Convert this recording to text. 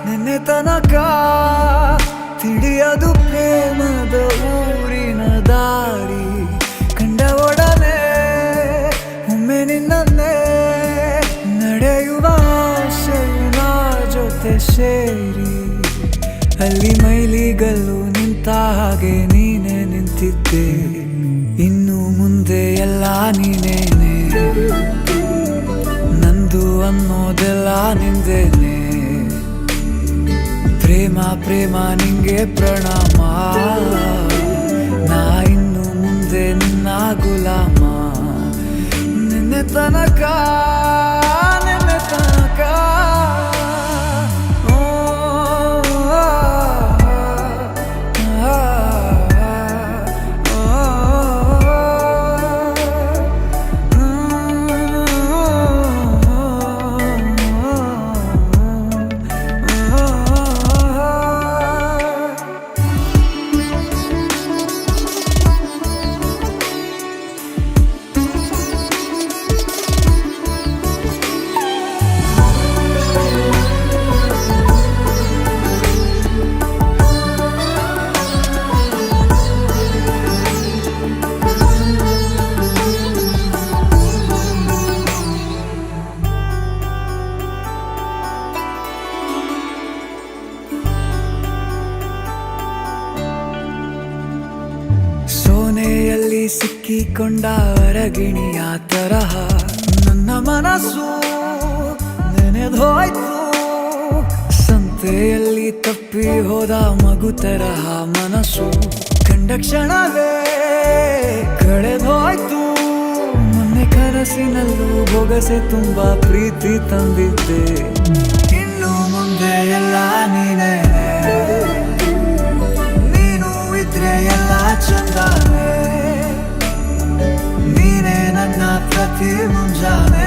ನಿನ್ನೆ ತನಕ ತಿಳಿಯದು ಪ್ರೇಮದ ಊರಿನ ದಾರಿ. ಕಂಡ ಒಡನೆ ಒಮ್ಮೆ ನಿನ್ನೇ ನಡೆಯುವ ಆಸೆಯ ಜೊತೆ ಸೇರಿ, ಅಲ್ಲಿ ಮೈಲಿಗಲ್ಲು ನಿಂತ ಹಾಗೆ ನೀನೆ ನಿಂತಿದ್ದೆ. ಇನ್ನು ಮುಂದೆ ಎಲ್ಲ ನೀನೇನೆ, ನಂದು ಅನ್ನೋದೆಲ್ಲ ನಿಂದೇನೆ. ಪ್ರೇಮ ಪ್ರೇಮ ನಿಂಗೆ ಪ್ರಣಾಮ, ನಾ ಇನ್ನು ಮುಂದೆ ನಿನ್ನ ಗುಲಾಮ. ನಿನ್ನೆ ತನಕ ಸೋನೆಯಲ್ಲಿ ಸಿಕ್ಕಿಕೊಂಡ ಅರಗಿಣಿಯ ತರಹ ನನ್ನ ಮನಸ್ಸು ನೆನೆದೋಯ್ತು. ಸಂತೆಯಲ್ಲಿ ತಪ್ಪಿ ಹೋದ ಮಗು ತರಹ ಮನಸ್ಸು ಕಂಡ ಕ್ಷಣವೇ ಕಳೆದೋಯ್ತು. ಮೊನ್ನೆ ಕನಸಿನಲ್ಲೂ ಬೊಗಸೆ ತುಂಬಾ ಪ್ರೀತಿ ತಂದಿದ್ದೆ. ಇನ್ನು ಮುಂದೆ ಎಲ್ಲ ನೀನೇ, ಎಲ್ಲ ಚಂದಾನೆ. ನೀನೇ ನನ್ನ ಪ್ರತಿ ಮುಂಜಾನೆ.